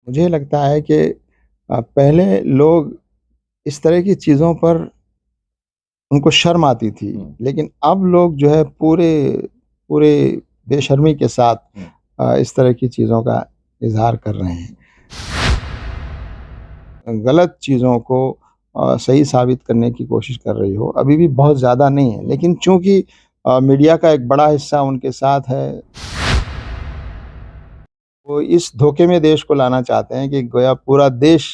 मुझे लगता है कि पहले लोग इस तरह की चीज़ों पर उनको शर्म आती थी, हुँ। लेकिन अब लोग जो है पूरे पूरे बेशर्मी के साथ हुँ। इस तरह की चीज़ों का इज़हार कर रहे हैं। गलत चीज़ों को सही साबित करने की कोशिश कर रही हो, अभी भी बहुत ज़्यादा नहीं है, लेकिन चूँकि मीडिया का एक बड़ा हिस्सा उनके साथ है, वो इस धोखे में देश को लाना चाहते हैं कि गोया पूरा देश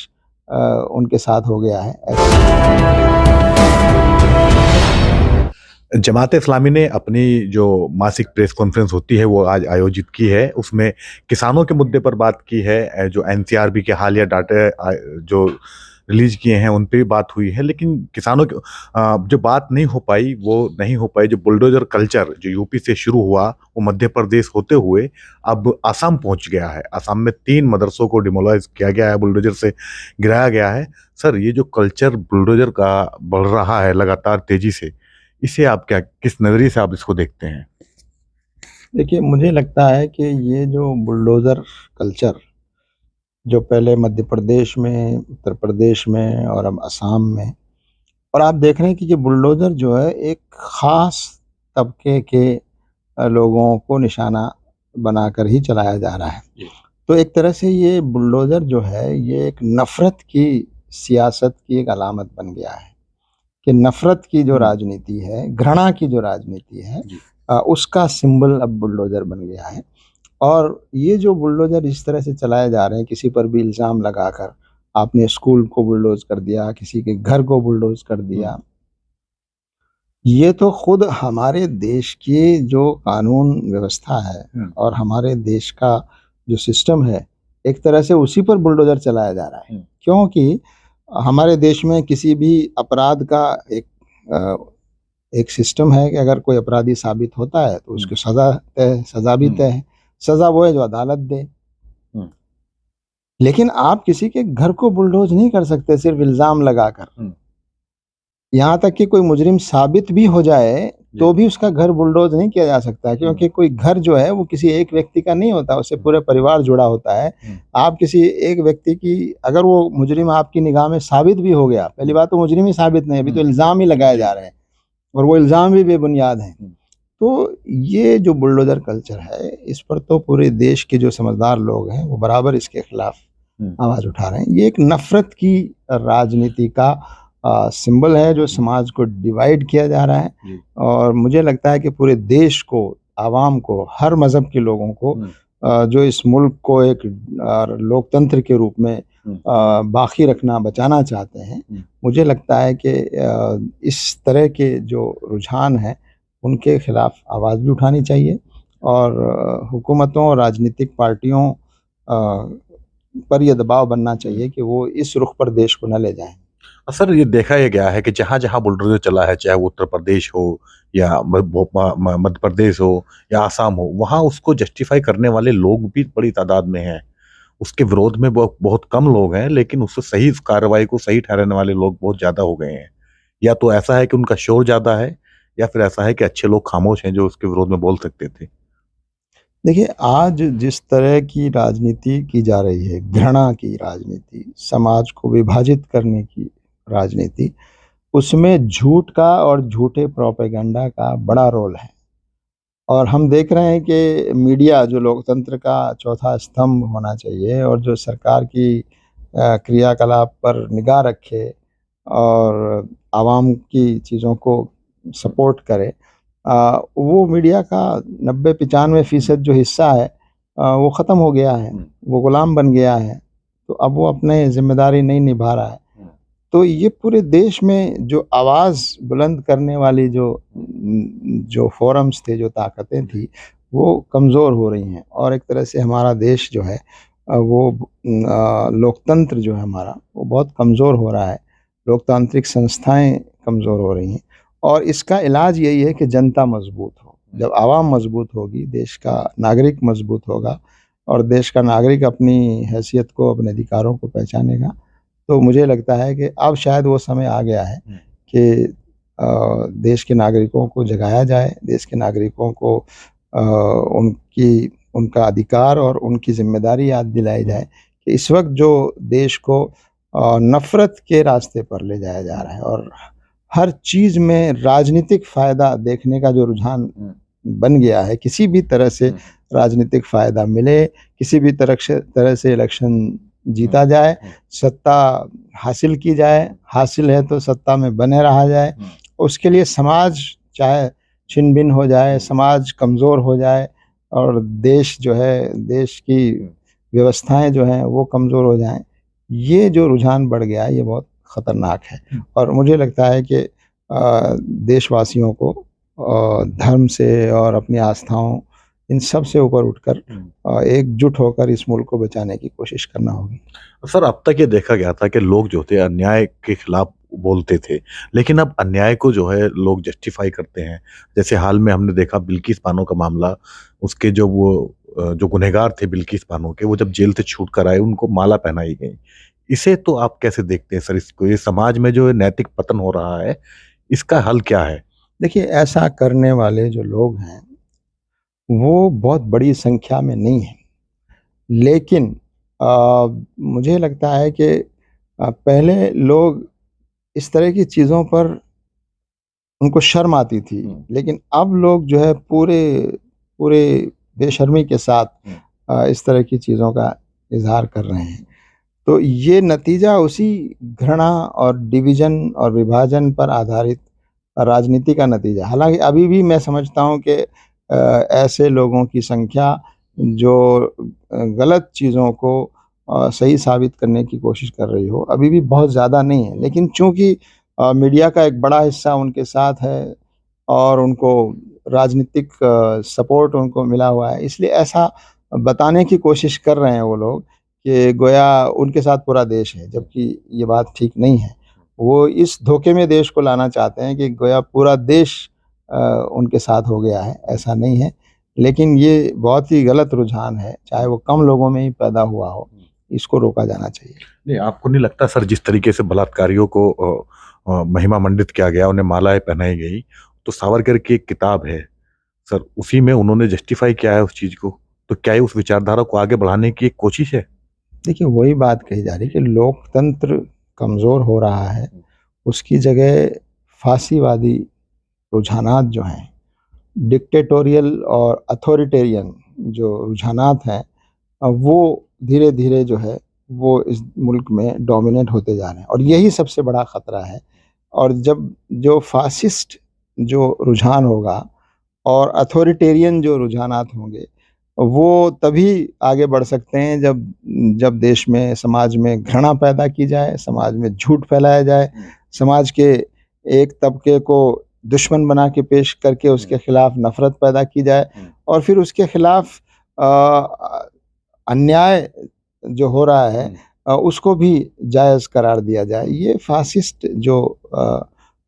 उनके साथ हो गया है। जमात-ए-इस्लामी ने अपनी जो मासिक प्रेस कॉन्फ्रेंस होती है वो आज आयोजित की है। उसमें किसानों के मुद्दे पर बात की है। जो एनसीआरबी के हालिया डाटा जो रिलीज़ किए हैं उन पे भी बात हुई है। लेकिन किसानों की जो बात नहीं हो पाई वो नहीं हो पाई, जो बुलडोज़र कल्चर जो यूपी से शुरू हुआ वो मध्य प्रदेश होते हुए अब असम पहुँच गया है। असम में 3 मदरसों को डिमोलाइज़ किया गया है, बुलडोज़र से गिराया गया है। सर, ये जो कल्चर बुलडोज़र का बढ़ रहा है लगातार तेज़ी से, इसे आप क्या, किस नज़रिए से आप इसको देखते हैं? देखिए, मुझे लगता है कि ये जो बुलडोज़र कल्चर जो पहले मध्य प्रदेश में, उत्तर प्रदेश में और अब असम में, और आप देख रहे हैं कि ये बुलडोज़र जो है एक ख़ास तबके के लोगों को निशाना बनाकर ही चलाया जा रहा है। जी। तो एक तरह से ये बुलडोज़र जो है, ये एक नफ़रत की सियासत की एक अलामत बन गया है कि नफ़रत की जो हुँ। राजनीति है, घृणा की जो राजनीति है, जी। उसका सिंबल अब बुलडोज़र बन गया है। और ये जो बुलडोज़र इस तरह से चलाए जा रहे हैं, किसी पर भी इल्ज़ाम लगाकर, आपने स्कूल को बुलडोज़ कर दिया, किसी के घर को बुलडोज़ कर हुँ। दिया। ये तो खुद हमारे देश की जो कानून व्यवस्था है हुँ। और हमारे देश का जो सिस्टम है, एक तरह से उसी पर बुलडोज़र चलाया जा रहा है। हुँ। क्योंकि हमारे देश में किसी भी अपराध का एक अ, एक सिस्टम है कि अगर कोई अपराधी साबित होता है, तो हुँ। उसकी सज़ा भी हुँ। तय है। सज़ा वो है जो अदालत दे। हुँ। लेकिन आप किसी के घर को बुलडोज़ नहीं कर सकते सिर्फ़ इल्ज़ाम लगाकर। हुँ। यहाँ तक कि कोई मुजरिम साबित भी हो जाए, जी। तो भी उसका घर बुलडोज़ नहीं किया जा सकता है, हुँ। क्योंकि कोई घर जो है वो किसी एक व्यक्ति का नहीं होता, उससे हुँ। पूरे परिवार जुड़ा होता है। हुँ। आप किसी एक व्यक्ति की, अगर वो मुजरिम आपकी निगाह में साबित भी हो गया, पहली हुँ। बात तो मुजरिम ही साबित नहीं है, अभी तो हुँ। इल्ज़ाम ही लगाए जी। जा रहे हैं और वो इल्ज़ाम भी बेबुनियाद हैं। हुँ। तो ये जो बुलडोज़र कल्चर है, इस पर तो पूरे देश के जो समझदार लोग हैं, वो बराबर इसके खिलाफ हुँ। आवाज़ उठा रहे हैं। ये एक नफ़रत की राजनीति का सिंबल है जो समाज को डिवाइड किया जा रहा है, जी। और मुझे लगता है कि पूरे देश को, आवाम को, हर मज़हब के लोगों को हुँ। जो इस मुल्क को एक लोकतंत्र के रूप में हुँ। बाकी रखना, बचाना चाहते हैं। हुँ। मुझे लगता है कि इस तरह के जो रुझान हैं, उनके खिलाफ आवाज़ भी उठानी चाहिए और हुकूमतों और राजनीतिक पार्टियों पर ये दबाव बनना हुँ। चाहिए कि वो इस रुख पर देश को न ले जाएँ। सर, ये देखा ये गया है कि जहाँ-जहाँ बुलडोज़र चला है, चाहे वो उत्तर प्रदेश हो या मध्य प्रदेश हो या आसाम हो, वहाँ उसको जस्टिफ़ाई करने वाले लोग भी बड़ी तादाद में हैं। उसके विरोध में बहुत कम लोग हैं, लेकिन उससे सही कार्रवाई को सही ठहराने वाले लोग बहुत ज़्यादा हो गए हैं। या तो ऐसा है कि उनका शोर ज़्यादा है, या फिर ऐसा है कि अच्छे लोग खामोश हैं जो उसके विरोध में बोल सकते थे। देखिए, आज जिस तरह की राजनीति की जा रही है, घृणा की राजनीति, समाज को विभाजित करने की राजनीति, उसमें झूठ का और झूठे प्रोपेगेंडा का बड़ा रोल है। और हम देख रहे हैं कि मीडिया जो लोकतंत्र का चौथा स्तंभ होना चाहिए और जो सरकार की क्रियाकलाप पर निगाह रखे और आवाम की चीज़ों को सपोर्ट करे, वो मीडिया का 90-95% जो हिस्सा है, वो ख़त्म हो गया है, हुँ। वो गुलाम बन गया है। तो अब वो अपने ज़िम्मेदारी नहीं निभा रहा है। हुँ। तो ये पूरे देश में जो आवाज़ बुलंद करने वाली जो फ़ोरम्स थे, जो ताकतें थी, वो कमज़ोर हो रही हैं और एक तरह से हमारा देश जो है, लोकतंत्र जो है हमारा, वो बहुत कमज़ोर हो रहा है। लोकतांत्रिक संस्थाएँ कमज़ोर हो रही हैं और इसका इलाज यही है कि जनता मज़बूत हो। जब आवाम मज़बूत होगी, देश का नागरिक मज़बूत होगा और देश का नागरिक अपनी हैसियत को, अपने अधिकारों को पहचानेगा, तो मुझे लगता है कि अब शायद वो समय आ गया है हुँ। कि देश के नागरिकों को जगाया जाए, देश के नागरिकों को उनका अधिकार और उनकी ज़िम्मेदारी याद दिलाई जाए कि इस वक़्त जो देश को नफ़रत के रास्ते पर ले जाया जा रहा है और हर चीज़ में राजनीतिक फ़ायदा देखने का जो रुझान बन गया है, किसी भी तरह से राजनीतिक फ़ायदा मिले, किसी भी तरह से इलेक्शन जीता जाए, सत्ता हासिल की जाए, हासिल है तो सत्ता में बने रहा जाए, उसके लिए समाज चाहे छिन-भिन्न हो जाए, समाज कमज़ोर हो जाए और देश जो है, देश की व्यवस्थाएँ जो हैं वो कमज़ोर हो जाएँ। ये जो रुझान बढ़ गया है ये बहुत ख़तरनाक है और मुझे लगता है कि देशवासियों को धर्म से और अपनी आस्थाओं इन सब से ऊपर उठकर एकजुट होकर इस मुल्क को बचाने की कोशिश करना होगी। सर, अब तक ये देखा गया था कि लोग जो थे अन्याय के खिलाफ बोलते थे, लेकिन अब अन्याय को जो है लोग जस्टिफाई करते हैं। जैसे हाल में हमने देखा बिल्किस बानो का मामला, उसके जो जो गुनहगार थे बिल्किस बानो के, वो जब जेल से छूट कर आए उनको माला पहनाई गई। इसे तो आप कैसे देखते हैं सर इसको? ये समाज में जो नैतिक पतन हो रहा है, इसका हल क्या है? देखिए, ऐसा करने वाले जो लोग हैं, वो बहुत बड़ी संख्या में नहीं हैं। लेकिन मुझे लगता है कि पहले लोग इस तरह की चीज़ों पर उनको शर्म आती थी, लेकिन अब लोग जो है पूरे पूरे बेशर्मी के साथ इस तरह की चीज़ों का इज़हार कर रहे हैं। तो ये नतीजा उसी घृणा और डिवीज़न और विभाजन पर आधारित राजनीति का नतीजा है। हालाँकि अभी भी मैं समझता हूँ कि ऐसे लोगों की संख्या जो गलत चीज़ों को सही साबित करने की कोशिश कर रही हो, अभी भी बहुत ज़्यादा नहीं है। लेकिन चूँकि मीडिया का एक बड़ा हिस्सा उनके साथ है और उनको राजनीतिक सपोर्ट उनको मिला हुआ है, इसलिए ऐसा बताने की कोशिश कर रहे हैं वो लोग कि गोया उनके साथ पूरा देश है, जबकि ये बात ठीक नहीं है। वो इस धोखे में देश को लाना चाहते हैं कि गोया पूरा देश उनके साथ हो गया है, ऐसा नहीं है। लेकिन ये बहुत ही गलत रुझान है, चाहे वो कम लोगों में ही पैदा हुआ हो, इसको रोका जाना चाहिए। नहीं, आपको नहीं लगता सर जिस तरीके से बलात्कारियों को महिमा मंडित किया गया, उन्हें मालाएँ पहनाई गई, तो सावरकर की एक किताब है, सर उसी में उन्होंने जस्टिफाई किया है उस चीज़ को, तो क्या ये उस विचारधारा को आगे बढ़ाने की एक कोशिश है? देखिए, वही बात कही जा रही है कि लोकतंत्र कमज़ोर हो रहा है, उसकी जगह फासीवादी रुझानात जो हैं, डिक्टेटोरियल और अथॉरिटेरियन जो रुझानात हैं वो धीरे-धीरे जो है, वो इस मुल्क में डोमिनेट होते जा रहे हैं और यही सबसे बड़ा ख़तरा है। और जब जो फ़ासिस्ट जो रुझान होगा और अथॉरिटेरियन जो रुझानात होंगे, वो तभी आगे बढ़ सकते हैं जब जब देश में, समाज में घृणा पैदा की जाए, समाज में झूठ फैलाया जाए, समाज के एक तबके को दुश्मन बना के पेश करके उसके खिलाफ नफ़रत पैदा की जाए और फिर उसके खिलाफ अन्याय जो हो रहा है उसको भी जायज़ करार दिया जाए। ये फ़ासिस्ट जो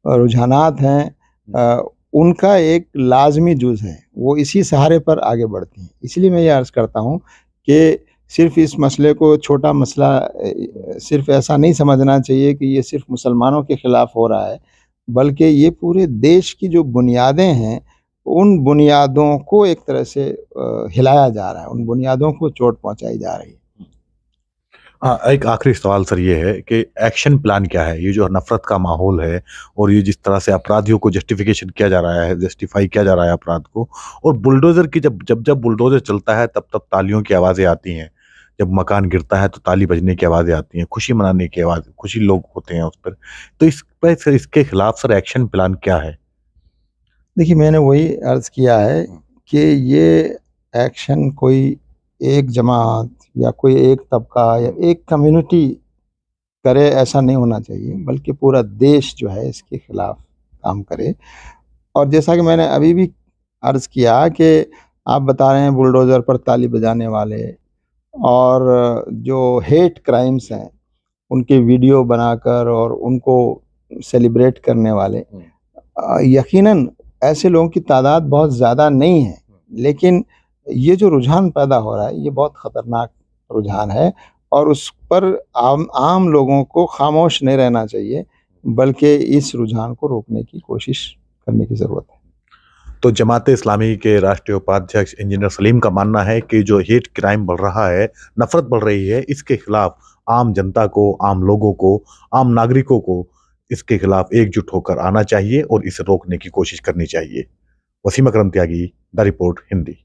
रुझानात हैं उनका एक लाज़मी जुज़ है, वो इसी सहारे पर आगे बढ़ती हैं। इसलिए मैं ये अर्ज़ करता हूँ कि सिर्फ़ इस मसले को छोटा मसला सिर्फ़ ऐसा नहीं समझना चाहिए कि ये सिर्फ़ मुसलमानों के खिलाफ़ हो रहा है, बल्कि ये पूरे देश की जो बुनियादें हैं, उन बुनियादों को एक तरह से हिलाया जा रहा है, उन बुनियादों को चोट पहुँचाई जा रही है। हाँ, एक आखिरी सवाल सर ये है कि एक्शन प्लान क्या है? ये जो नफ़रत का माहौल है और ये जिस तरह से अपराधियों को जस्टिफ़िकेशन किया जा रहा है, जस्टिफ़ाई किया जा रहा है अपराध को, और बुलडोज़र की जब बुलडोज़र चलता है तब तालियों की आवाज़ें आती हैं। जब मकान गिरता है तो ताली बजने की आवाज़ें आती हैं, खुशी मनाने की आवाज़, खुशी लोग होते हैं उस पर। तो इस पे सर इसके खिलाफ सर एक्शन प्लान क्या है? देखिए, मैंने वही अर्ज़ किया है कि ये एक्शन कोई एक जमात या कोई एक तबका या एक कम्युनिटी करे ऐसा नहीं होना चाहिए, बल्कि पूरा देश जो है इसके खिलाफ काम करे। और जैसा कि मैंने अभी भी अर्ज़ किया कि आप बता रहे हैं बुलडोज़र पर ताली बजाने वाले और जो हेट क्राइम्स हैं, उनके वीडियो बनाकर और उनको सेलिब्रेट करने वाले यकीनन ऐसे लोगों की तादाद बहुत ज़्यादा नहीं है, लेकिन ये जो रुझान पैदा हो रहा है, ये बहुत ख़तरनाक रुझान है और उस पर आम आम लोगों को खामोश नहीं रहना चाहिए, बल्कि इस रुझान को रोकने की कोशिश करने की ज़रूरत है। तो जमात इस्लामी के राष्ट्रीय उपाध्यक्ष इंजीनियर सलीम का मानना है कि जो हेट क्राइम बढ़ रहा है, नफरत बढ़ रही है, इसके खिलाफ आम जनता को, आम लोगों को, आम नागरिकों को इसके खिलाफ एकजुट होकर आना चाहिए और इसे रोकने की कोशिश करनी चाहिए। वसीम अकरम त्यागी, द रिपोर्ट हिंदी।